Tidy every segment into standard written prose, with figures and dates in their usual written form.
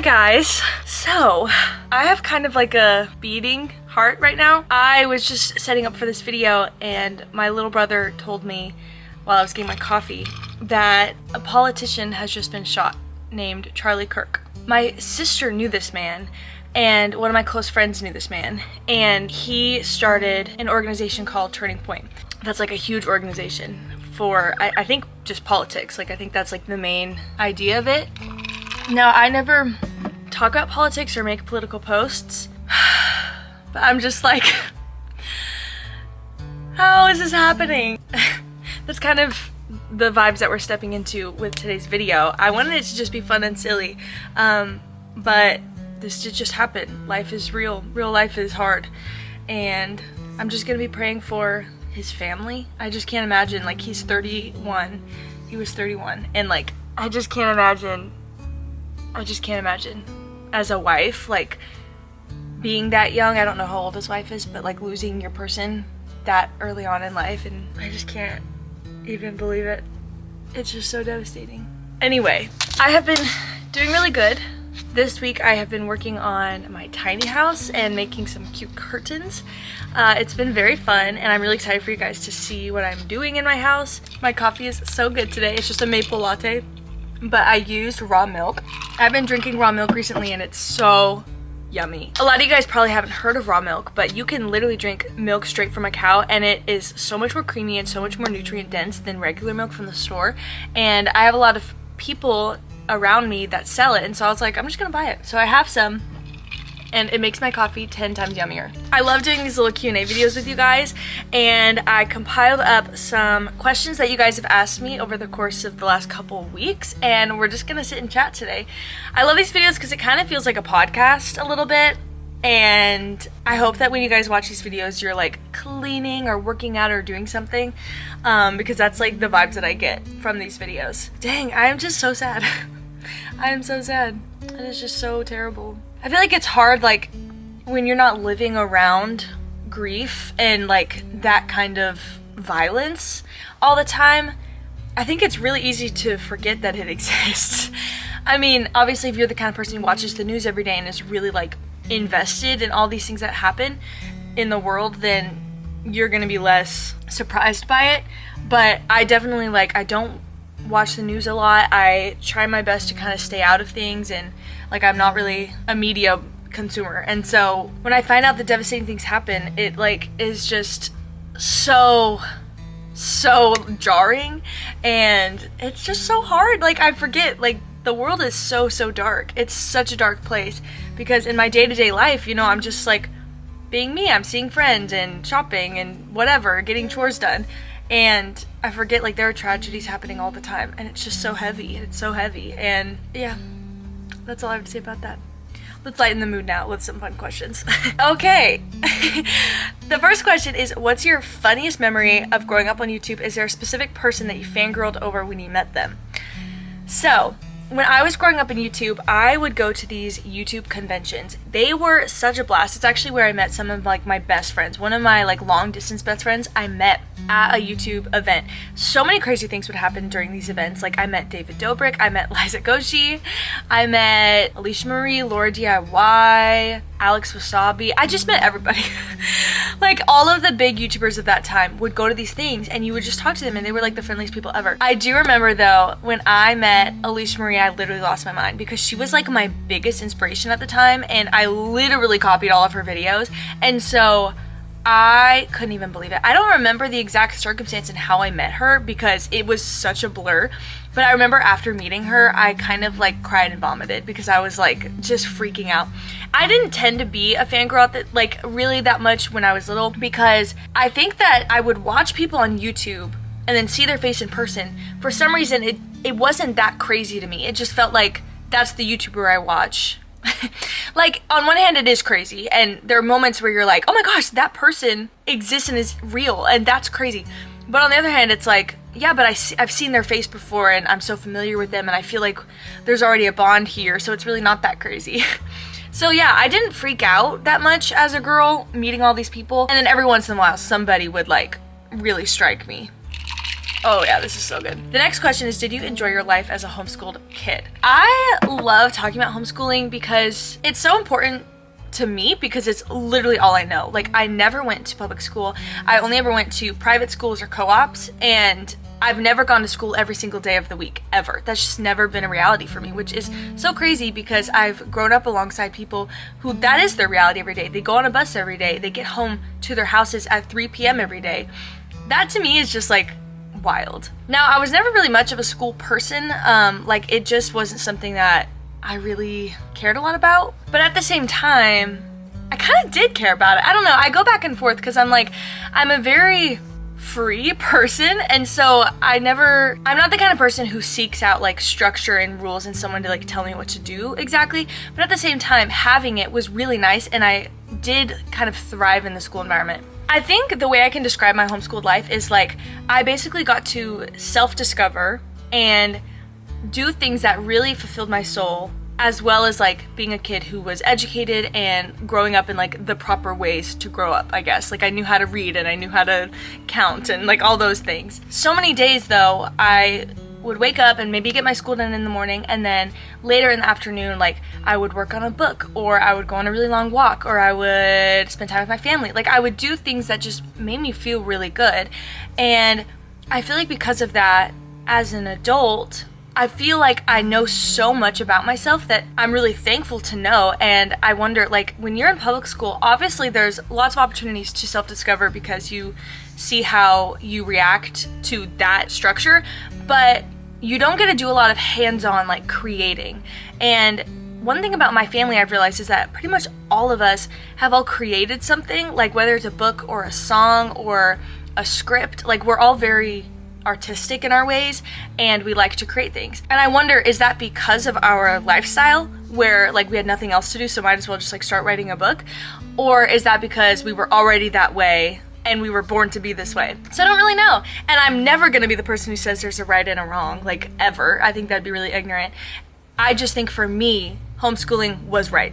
Hi guys. So, I have kind of like a beating heart right now. I was just setting up for this video and my little brother told me while I was getting my coffee that a politician has just been shot named Charlie Kirk. My sister knew this man and one of my close friends knew this man, and he started an organization called Turning Point. That's like a huge organization for, I think, just politics. Like, I think that's like the main idea of it. Now, I never talk about politics or make political posts, but I'm just like, how is this happening? That's kind of the vibes that we're stepping into with today's video. I wanted it to just be fun and silly, but this did just happen. Life is real. Real life is hard, and I'm just gonna be praying for his family. I just can't imagine, like, he's 31. He was 31, and like, I just can't imagine as a wife, like, being that young. I don't know how old his wife is, but like losing your person that early on in life, and I just can't even believe it. It's just so devastating. Anyway, I have been doing really good. This week I have been working on my tiny house and making some cute curtains. It's been very fun, and I'm really excited for you guys to see what I'm doing in my house. My coffee is so good today. It's just a maple latte, but I used raw milk. I've been drinking raw milk recently and it's so yummy. A lot of you guys probably haven't heard of raw milk, but you can literally drink milk straight from a cow and it is so much more creamy and so much more nutrient dense than regular milk from the store. And I have a lot of people around me that sell it, and so I was like, I'm just gonna buy it. So I have some, and it makes my coffee 10 times yummier. I love doing these little Q&A videos with you guys, and I compiled up some questions that you guys have asked me over the course of the last couple weeks, and we're just gonna sit and chat today. I love these videos because it kind of feels like a podcast a little bit, and I hope that when you guys watch these videos, you're like cleaning or working out or doing something, because that's like the vibes that I get from these videos. Dang, I am just so sad. I am so sad. It is just so terrible. I feel like it's hard, like, when you're not living around grief and like that kind of violence all the time. I think it's really easy to forget that it exists. I mean, obviously, if you're the kind of person who watches the news every day and is really like invested in all these things that happen in the world, then you're gonna be less surprised by it. But I definitely, like, I don't watch the news a lot. I try my best to kind of stay out of things, and like, I'm not really a media consumer, and so when I find out that devastating things happen, it like is just so jarring, and it's just so hard. Like, I forget, like, the world is so dark. It's such a dark place, because in my day-to-day life, you know, I'm just like being me. I'm seeing friends and shopping and whatever, getting chores done, and I forget, like, there are tragedies happening all the time, and it's just so heavy. It's so heavy, and yeah, that's all I have to say about that. Let's lighten the mood now with some fun questions. Okay. The first question is, what's your funniest memory of growing up on YouTube? Is there a specific person that you fangirled over when you met them? So, when I was growing up in YouTube, I would go to these YouTube conventions. They were such a blast. It's actually where I met some of like my best friends. One of my like long distance best friends I met at a YouTube event. So many crazy things would happen during these events. Like, I met David Dobrik, I met Liza Koshy, I met Alicia Marie, Laura DIY, Alex Wasabi. I just met everybody. Like, all of the big YouTubers of that time would go to these things and you would just talk to them, and they were like the friendliest people ever. I do remember though, when I met Alicia Marie, I literally lost my mind because she was like my biggest inspiration at the time, and I literally copied all of her videos, and so I couldn't even believe it. I don't remember the exact circumstance and how I met her because it was such a blur, but I remember after meeting her, I kind of like cried and vomited because I was like just freaking out. I didn't tend to be a fangirl that like really that much when I was little, because I think that I would watch people on YouTube and then see their face in person. For some reason, it wasn't that crazy to me. It just felt like that's the YouTuber I watch. Like, on one hand, it is crazy, and there are moments where you're like, oh my gosh, that person exists and is real, and that's crazy. But on the other hand, it's like, yeah, but I've seen their face before, and I'm so familiar with them, and I feel like there's already a bond here, so it's really not that crazy. So yeah, I didn't freak out that much as a girl meeting all these people, and then every once in a while, somebody would like really strike me. Oh yeah, this is so good. The next question is, did you enjoy your life as a homeschooled kid? I love talking about homeschooling because it's so important to me because it's literally all I know. Like, I never went to public school. I only ever went to private schools or co-ops, and I've never gone to school every single day of the week, ever. That's just never been a reality for me, which is so crazy because I've grown up alongside people who that is their reality every day. They go on a bus every day. They get home to their houses at 3 p.m. every day. That to me is just like wild. Now, I was never really much of a school person. Like, it just wasn't something that I really cared a lot about. But at the same time, I kind of did care about it. I don't know. I go back and forth because I'm a very free person, and so I'm not the kind of person who seeks out like structure and rules and someone to like tell me what to do exactly, but at the same time, having it was really nice, and I did kind of thrive in the school environment. I think the way I can describe my homeschooled life is like I basically got to self-discover and do things that really fulfilled my soul, as well as like being a kid who was educated and growing up in like the proper ways to grow up, I guess. Like, I knew how to read and I knew how to count and like all those things. So many days though, I would wake up and maybe get my school done in the morning, and then later in the afternoon, like, I would work on a book, or I would go on a really long walk, or I would spend time with my family. Like, I would do things that just made me feel really good. And I feel like because of that, as an adult, I feel like I know so much about myself that I'm really thankful to know. And I wonder, like, when you're in public school, obviously there's lots of opportunities to self-discover because you see how you react to that structure, but you don't get to do a lot of hands-on like creating. And one thing about my family I've realized is that pretty much all of us have all created something, like whether it's a book or a song or a script. Like, we're all very artistic in our ways, and we like to create things. And I wonder, is that because of our lifestyle where like we had nothing else to do, so might as well just like start writing a book? Or is that because we were already that way and we were born to be this way? So I don't really know. And I'm never gonna be the person who says there's a right and a wrong, like, ever. I think that'd be really ignorant. I just think for me, homeschooling was right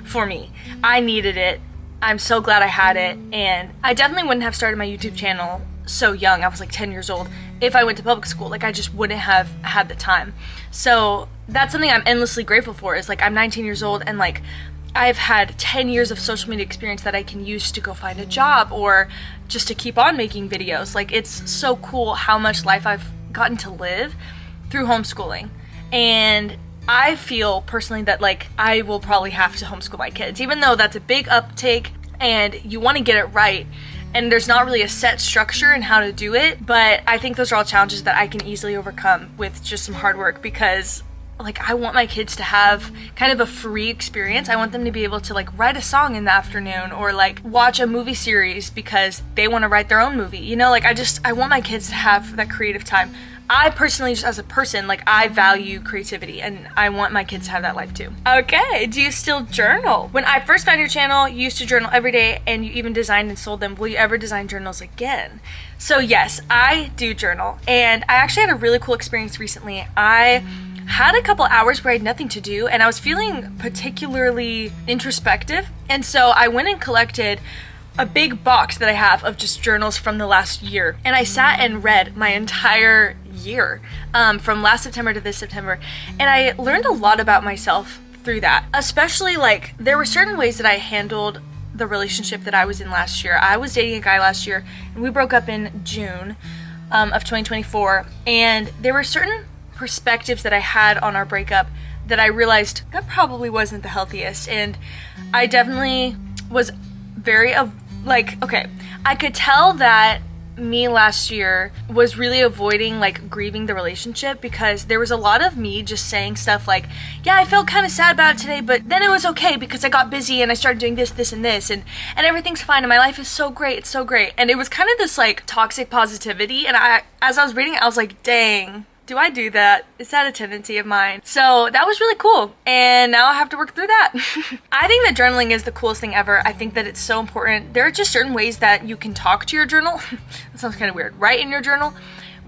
for me. I needed it. I'm so glad I had it, and I definitely wouldn't have started my YouTube channel so young. I was like 10 years old. If I went to public school, like, I just wouldn't have had the time. So that's something I'm endlessly grateful for, is like, I'm 19 years old, and like, I've had 10 years of social media experience that I can use to go find a job or just to keep on making videos. Like, it's so cool how much life I've gotten to live through homeschooling. And I feel personally that like I will probably have to homeschool my kids, even though that's a big uptake and you want to get it right. And there's not really a set structure in how to do it, but I think those are all challenges that I can easily overcome with just some hard work, because like, I want my kids to have kind of a free experience. I want them to be able to like write a song in the afternoon, or like watch a movie series because they want to write their own movie. You know, like, I want my kids to have that creative time. I personally, just as a person, like, I value creativity, and I want my kids to have that life too. Okay, do you still journal? When I first found your channel, you used to journal every day, and you even designed and sold them. Will you ever design journals again? So yes, I do journal, and I actually had a really cool experience recently. I had a couple hours where I had nothing to do, and I was feeling particularly introspective, and so I went and collected a big box that I have of just journals from the last year, and I sat and read my entire year, from last September to this September, and I learned a lot about myself through that. Especially, like, there were certain ways that I handled the relationship that I was in last year. I was dating a guy last year, and we broke up in June of 2024, and there were certain perspectives that I had on our breakup that I realized that probably wasn't the healthiest, and I definitely was very okay, I could tell that me last year was really avoiding like grieving the relationship, because there was a lot of me just saying stuff like, yeah, I felt kind of sad about it today, but then it was okay because I got busy and I started doing this and this, and everything's fine and my life is so great, it's so great. And it was kind of this like toxic positivity, and as I was reading it, I was like, dang, do I do that? Is that a tendency of mine? So that was really cool, and now I have to work through that. I think that journaling is the coolest thing ever. I think that it's so important. There are just certain ways that you can talk to your journal. That sounds kind of weird. Write in your journal,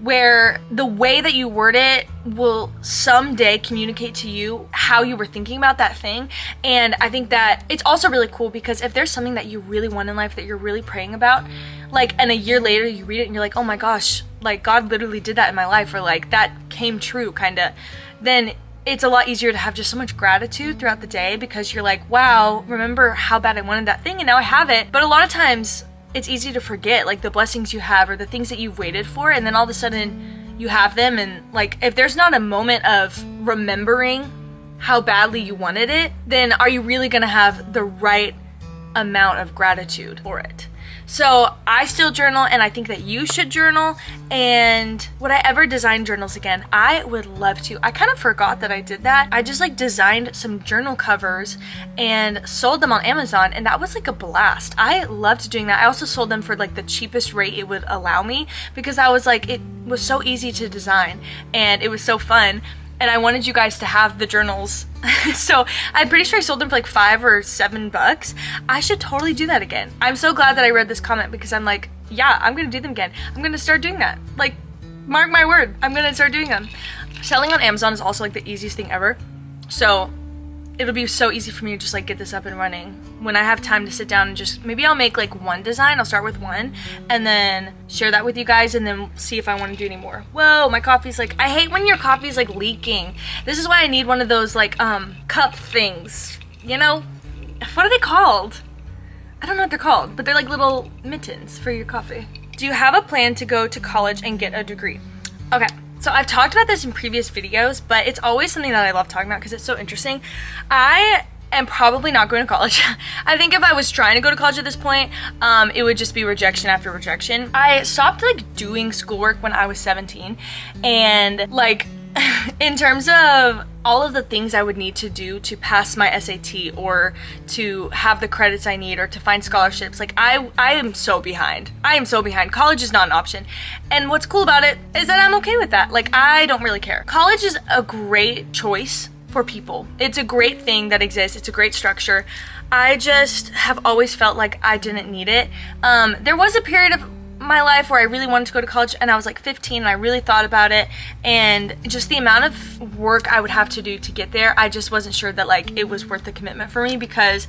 where the way that you word it will someday communicate to you how you were thinking about that thing. And I think that it's also really cool, because if there's something that you really want in life that you're really praying about, like, and a year later you read it and you're like, oh my gosh, like God literally did that in my life, or like that came true kinda, then it's a lot easier to have just so much gratitude throughout the day, because you're like, wow, remember how bad I wanted that thing and now I have it. But a lot of times it's easy to forget like the blessings you have or the things that you've waited for, and then all of a sudden you have them, and like if there's not a moment of remembering how badly you wanted it, then are you really gonna have the right amount of gratitude for it? So I still journal, and I think that you should journal. And would I ever design journals again? I would love to. I kind of forgot that I did that. I just like designed some journal covers and sold them on Amazon, and that was like a blast. I loved doing that. I also sold them for like the cheapest rate it would allow me, because I was like, it was so easy to design and it was so fun. And I wanted you guys to have the journals. So I'm pretty sure I sold them for like $5 or $7. I should totally do that again. I'm so glad that I read this comment, because I'm like, yeah, I'm gonna do them again. I'm gonna start doing that. Like, mark my word, I'm gonna start doing them. Selling on Amazon is also like the easiest thing ever. So it'll be so easy for me to just like get this up and running. When I have time to sit down and just, maybe I'll make like one design, I'll start with one and then share that with you guys, and then see if I want to do any more. Whoa, my coffee's like, I hate when your coffee's like leaking. This is why I need one of those like cup things, you know? What are they called? I don't know what they're called, but they're like little mittens for your coffee. Do you have a plan to go to college and get a degree? Okay. So I've talked about this in previous videos, but it's always something that I love talking about because it's so interesting. I am probably not going to college. I think if I was trying to go to college at this point, it would just be rejection after rejection. I stopped like doing schoolwork when I was 17, and like in terms of all of the things I would need to do to pass my SAT or to have the credits I need or to find scholarships, like I am so behind. I am so behind. College is not an option. And what's cool about it is that I'm okay with that. Like, I don't really care. College is a great choice for people. It's a great thing that exists. It's a great structure. I just have always felt like I didn't need it. There was a period of my life where I really wanted to go to college, and I was like 15 and I really thought about it, and just the amount of work I would have to do to get there, I just wasn't sure that like it was worth the commitment for me, because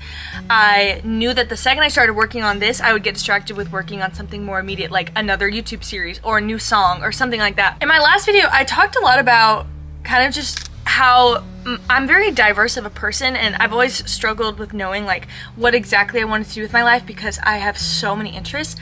I knew that the second I started working on this, I would get distracted with working on something more immediate, like another YouTube series or a new song or something like that. In my last video, I talked a lot about kind of just how I'm very diverse of a person, and I've always struggled with knowing like what exactly I wanted to do with my life, because I have so many interests.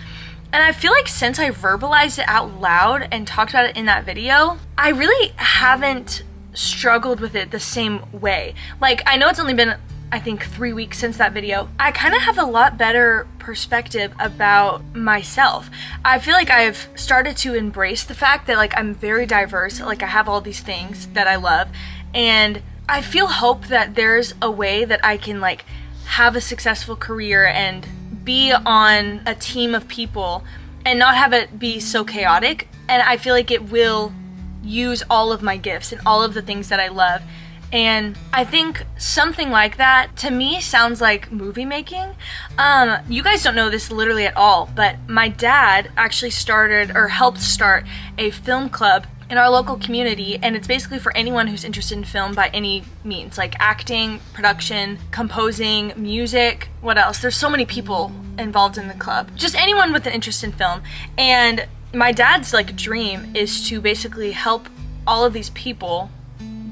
And I feel like since I verbalized it out loud and talked about it in that video, I really haven't struggled with it the same way. Like, I know it's only been, I think, 3 weeks since that video. I kind of have a lot better perspective about myself. I feel like I've started to embrace the fact that like I'm very diverse, like I have all these things that I love, and I feel hope that there's a way that I can like have a successful career and be on a team of people and not have it be so chaotic. And I feel like it will use all of my gifts and all of the things that I love. And I think something like that to me sounds like movie making. You guys don't know this literally at all, but my dad actually started or helped start a film club in our local community, and it's basically for anyone who's interested in film by any means, like acting, production, composing, music, what else? There's so many people involved in the club. Just anyone with an interest in film. And my dad's like dream is to basically help all of these people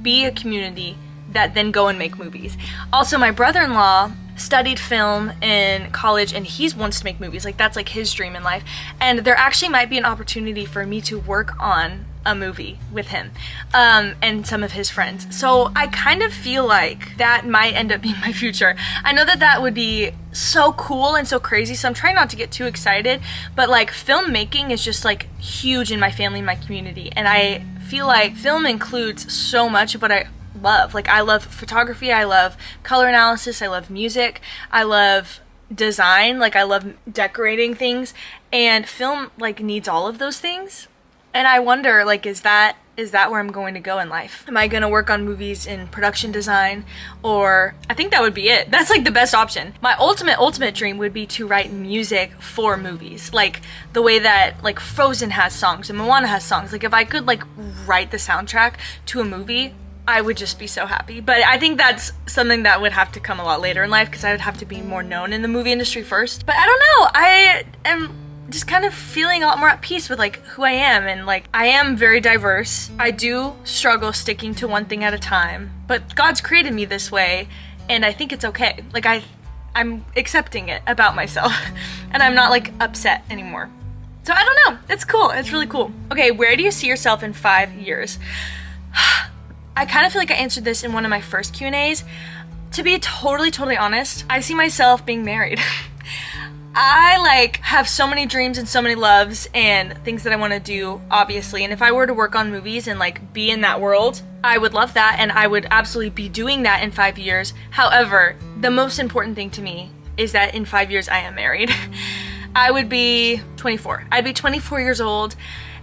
be a community that then go and make movies. Also, my brother-in-law studied film in college, and he wants to make movies. Like, that's like his dream in life. And there actually might be an opportunity for me to work on a movie with him and some of his friends. So I kind of feel like that might end up being my future. I know that that would be so cool and so crazy, so I'm trying not to get too excited, but like filmmaking is just like huge in my family and my community, and I feel like film includes so much of what I love. Like, I love photography, I love color analysis, I love music, I love design, like I love decorating things, and film like needs all of those things. And I wonder, like, is that where I'm going to go in life? Am I going to work on movies in production design? Or I think that would be it. That's like the best option. My ultimate dream would be to write music for movies. Like the way that like Frozen has songs and Moana has songs. Like, if I could like write the soundtrack to a movie, I would just be so happy. But I think that's something that would have to come a lot later in life, because I would have to be more known in the movie industry first. But I don't know. I am just kind of feeling a lot more at peace with like who I am, and like I am very diverse. I do struggle sticking to one thing at a time, but God's created me this way, and I think it's okay. Like I'm accepting it about myself and I'm not like upset anymore. So I don't know, it's cool, it's really cool. Okay, where do you see yourself in 5 years? I kind of feel like I answered this in one of my first Q&As. To be totally honest, I see myself being married. I like have so many dreams and so many loves and things that I want to do, obviously. And if I were to work on movies and like be in that world, I would love that, and I would absolutely be doing that in 5 years. However, the most important thing to me is that in 5 years I am married. I would be 24. I'd be 24 years old,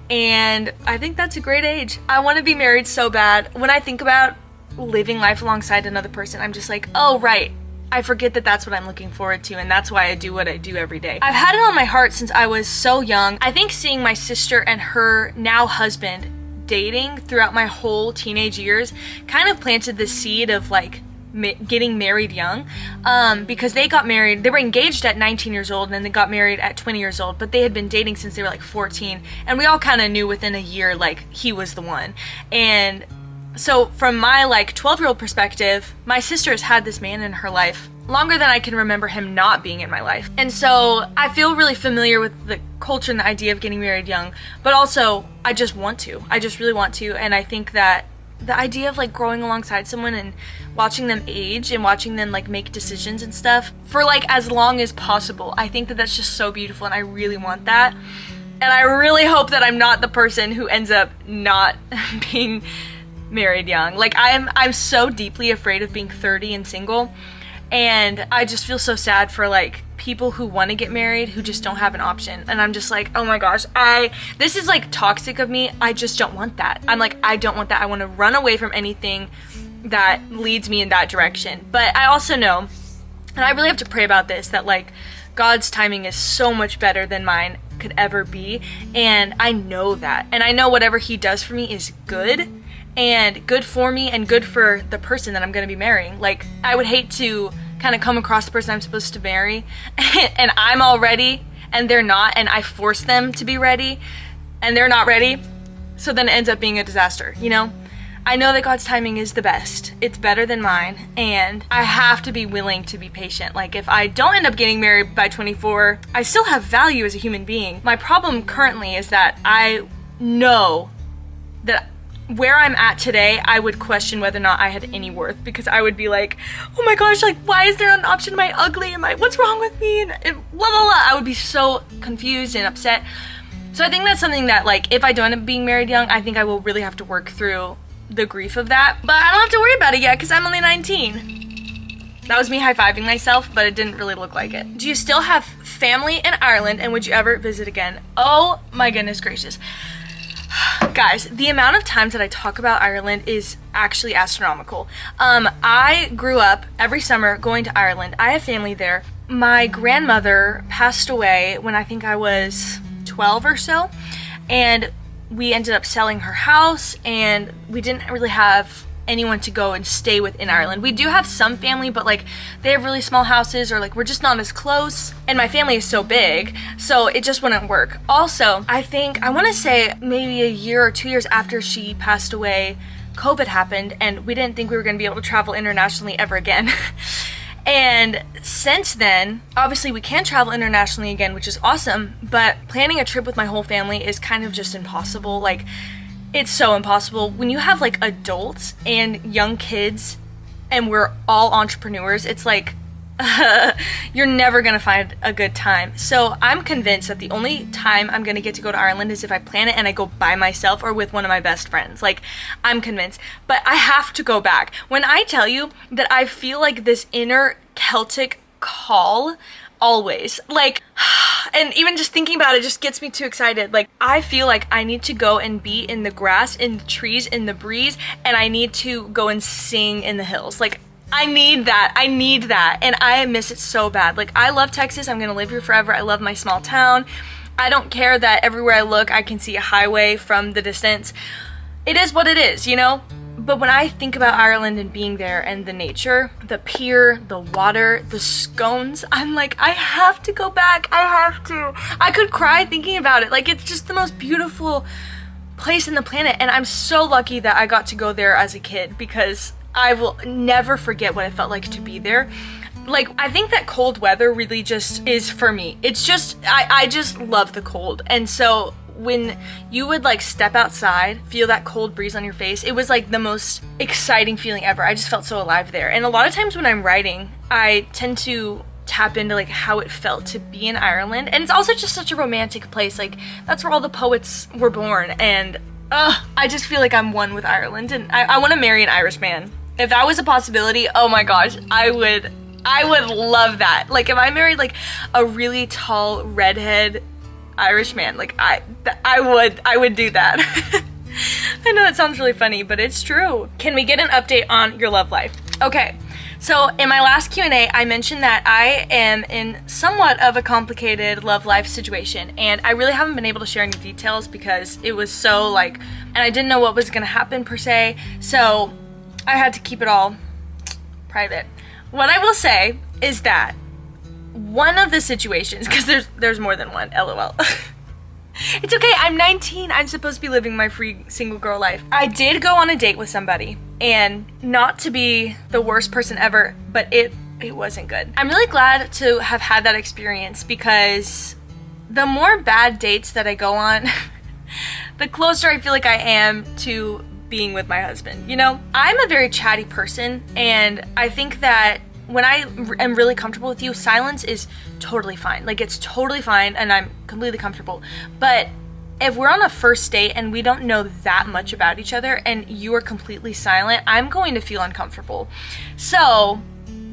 and I think that's a great age. I want to be married so bad. When I think about living life alongside another person, I'm just like, oh right, I forget that that's what I'm looking forward to, and that's why I do what I do every day. I've had it on my heart since I was so young. I think seeing my sister and her now husband dating throughout my whole teenage years kind of planted the seed of like getting married young, because they got married, they were engaged at 19 years old and then they got married at 20 years old, but they had been dating since they were like 14, and we all kind of knew within a year like he was the one. And so from my like 12-year-old perspective, my sister has had this man in her life longer than I can remember him not being in my life. And so I feel really familiar with the culture and the idea of getting married young, but also I just want to. I just really want to. And I think that the idea of like growing alongside someone and watching them age and watching them like make decisions and stuff for like as long as possible, I think that that's just so beautiful, and I really want that. And I really hope that I'm not the person who ends up not being married young. Like I'm so deeply afraid of being 30 and single, and I just feel so sad for like people who want to get married who just don't have an option. And I'm just like, oh my gosh, this is like toxic of me. I just don't want that. I'm like, I don't want that. I want to run away from anything that leads me in that direction. But I also know, and I really have to pray about this, that like God's timing is so much better than mine could ever be, and I know that, and I know whatever he does for me is good, and good for me and good for the person that I'm going to be marrying. Like, I would hate to kind of come across the person I'm supposed to marry and I'm all ready and they're not, and I force them to be ready and they're not ready, so then it ends up being a disaster, you know? I know that God's timing is the best. It's better than mine, and I have to be willing to be patient. Like, if I don't end up getting married by 24, I still have value as a human being. My problem currently is that I know that where I'm at today, I would question whether or not I had any worth, because I would be like, oh my gosh, like, why is there not an option? Am I ugly? What's wrong with me? And blah, blah, blah. I would be so confused and upset. So I think that's something that, like, if I don't end up being married young, I think I will really have to work through the grief of that. But I don't have to worry about it yet, because I'm only 19. That was me high-fiving myself, but it didn't really look like it. Do you still have family in Ireland, and would you ever visit again? Oh my goodness gracious. Guys, the amount of times that I talk about Ireland is actually astronomical. I grew up every summer going to Ireland. I have family there. My grandmother passed away when I think I was 12 or so, and we ended up selling her house, and we didn't really have anyone to go and stay with in Ireland. We do have some family, but like they have really small houses, or like we're just not as close, and my family is so big, so it just wouldn't work. Also, I want to say maybe a year or 2 years after she passed away, COVID happened, and we didn't think we were going to be able to travel internationally ever again. And since then, obviously we can travel internationally again, which is awesome, but planning a trip with my whole family is kind of just impossible. Like, it's so impossible. When you have like adults and young kids and we're all entrepreneurs, it's like, you're never gonna find a good time. So I'm convinced that the only time I'm gonna get to go to Ireland is if I plan it and I go by myself or with one of my best friends. Like, I'm convinced. But I have to go back. When I tell you that I feel like this inner Celtic call always, like, and even just thinking about it just gets me too excited. Like, I feel like I need to go and be in the grass, in the trees, in the breeze, and I need to go and sing in the hills. Like, I need that, and I miss it so bad. Like, I love Texas. I'm gonna live here forever. I love my small town. I don't care that everywhere I look I can see a highway from the distance. It is what it is, you know? But when I think about Ireland and being there and the nature, the pier, the water, the scones, I'm like, I have to go back. I have to. I could cry thinking about it. Like, it's just the most beautiful place in the planet. And I'm so lucky that I got to go there as a kid, because I will never forget what it felt like to be there. Like, I think that cold weather really just is for me. It's just, I just love the cold. And so when you would like step outside, feel that cold breeze on your face, it was like the most exciting feeling ever. I just felt so alive there. And a lot of times when I'm writing, I tend to tap into like how it felt to be in Ireland. And it's also just such a romantic place. Like, that's where all the poets were born. And I just feel like I'm one with Ireland, and I want to marry an Irish man. If that was a possibility, oh my gosh, I would love that. Like, if I married like a really tall redhead Irish man, like I would do that. I know that sounds really funny, but it's true. Can we get an update on your love life? Okay, so in my last Q&A, I mentioned that I am in somewhat of a complicated love life situation, and I really haven't been able to share any details because it was so like, and I didn't know what was gonna happen per se, so I had to keep it all private. What I will say is that one of the situations, because there's more than one, LOL. It's okay, I'm 19, I'm supposed to be living my free single girl life. I did go on a date with somebody, and not to be the worst person ever, but it wasn't good. I'm really glad to have had that experience, because the more bad dates that I go on, the closer I feel like I am to being with my husband. You know, I'm a very chatty person, and I think that when I am really comfortable with you, silence is totally fine. Like, it's totally fine, and I'm completely comfortable. But if we're on a first date and we don't know that much about each other and you are completely silent, I'm going to feel uncomfortable. So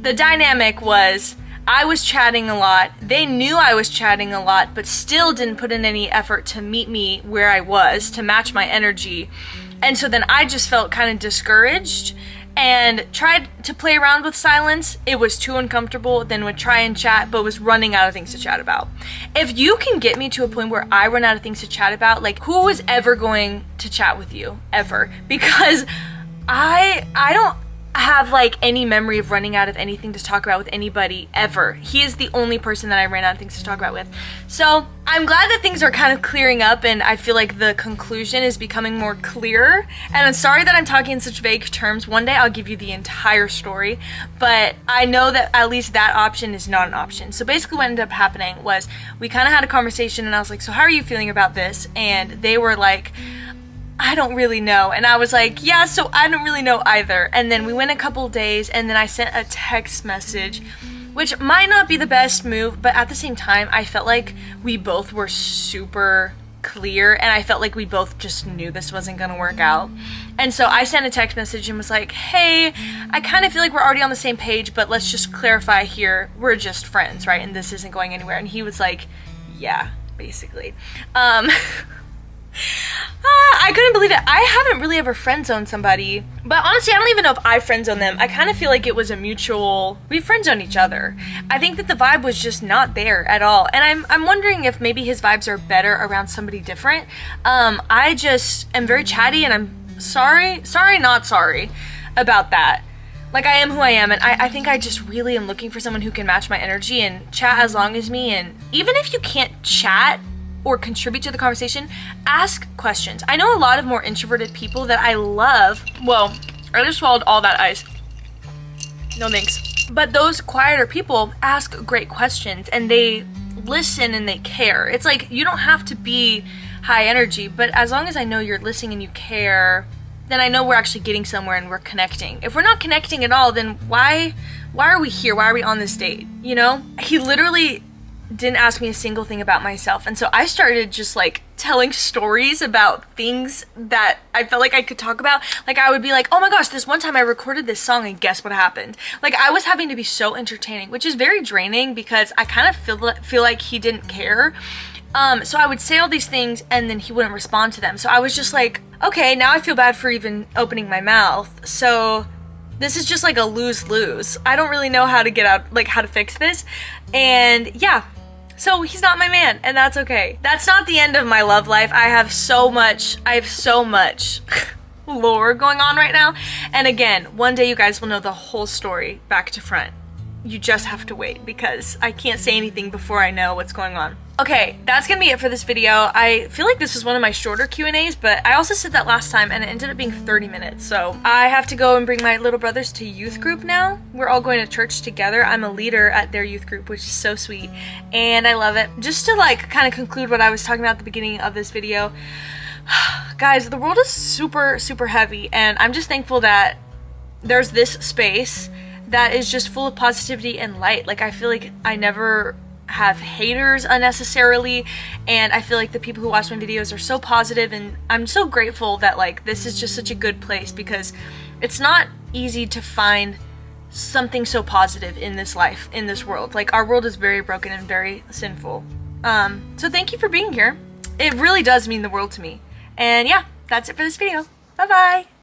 the dynamic was, I was chatting a lot. They knew I was chatting a lot, but still didn't put in any effort to meet me where I was, to match my energy. And so then I just felt kind of discouraged and tried to play around with silence. It was too uncomfortable, then would try and chat, but was running out of things to chat about. If you can get me to a point where I run out of things to chat about, like, who is ever going to chat with you? Ever. Because I don't have like any memory of running out of anything to talk about with anybody ever. He is the only person that I ran out of things to talk about with. So I'm glad that things are kind of clearing up, and I feel like the conclusion is becoming more clear. And I'm sorry that I'm talking in such vague terms. One day I'll give you the entire story, but I know that at least that option is not an option. So basically what ended up happening was we kind of had a conversation, and I was like, so how are you feeling about this? And they were like, I don't really know. And I was like, yeah, so I don't really know either. And then we went a couple days, and then I sent a text message, which might not be the best move, but at the same time, I felt like we both were super clear, and I felt like we both just knew this wasn't gonna work out. And so I sent a text message and was like, hey, I kind of feel like we're already on the same page, but let's just clarify here, we're just friends, right? And this isn't going anywhere. And he was like, yeah, basically. I couldn't believe it. I haven't really ever friend-zoned somebody, but honestly, I don't even know if I friend-zoned them. I kind of feel like it was a mutual, we friend-zoned each other. I think that the vibe was just not there at all, and I'm wondering if maybe his vibes are better around somebody different. I just am very chatty, and I'm sorry not sorry about that. Like, I am who I am, and I think I just really am looking for someone who can match my energy and chat as long as me, and even if you can't chat or contribute to the conversation, ask questions. I know a lot of more introverted people that I love. Whoa, I just swallowed all that ice. No thanks. But those quieter people ask great questions, and they listen and they care. It's like, you don't have to be high energy, but as long as I know you're listening and you care, then I know we're actually getting somewhere and we're connecting. If we're not connecting at all, then why are we here? Why are we on this date? You know? He literally didn't ask me a single thing about myself, and so I started just like telling stories about things that I felt like I could talk about. Like, I would be like, oh my gosh, this one time I recorded this song and guess what happened? Like, I was having to be so entertaining, which is very draining because I kind of feel like he didn't care. So I would say all these things and then he wouldn't respond to them. So I was just like, okay, now I feel bad for even opening my mouth. So this is just like a lose-lose. I don't really know how to get out, like how to fix this. And yeah, so he's not my man, and that's okay. That's not the end of my love life. I have so much. lore going on right now. And again, one day you guys will know the whole story back to front. You just have to wait because I can't say anything before I know what's going on. Okay, that's gonna be it for this video. I feel like this was one of my shorter Q&As, but I also said that last time and it ended up being 30 minutes. So I have to go and bring my little brothers to youth group now. We're all going to church together. I'm a leader at their youth group, which is so sweet. And I love it. Just to like kind of conclude what I was talking about at the beginning of this video. Guys, the world is super, super heavy. And I'm just thankful that there's this space that is just full of positivity and light. Like I feel like I never have haters unnecessarily, and I feel like the people who watch my videos are so positive, and I'm so grateful that like this is just such a good place because it's not easy to find something so positive in this life, in this world. Like our world is very broken and very sinful. So thank you for being here. It really does mean the world to me. And yeah, that's it for this video. Bye bye.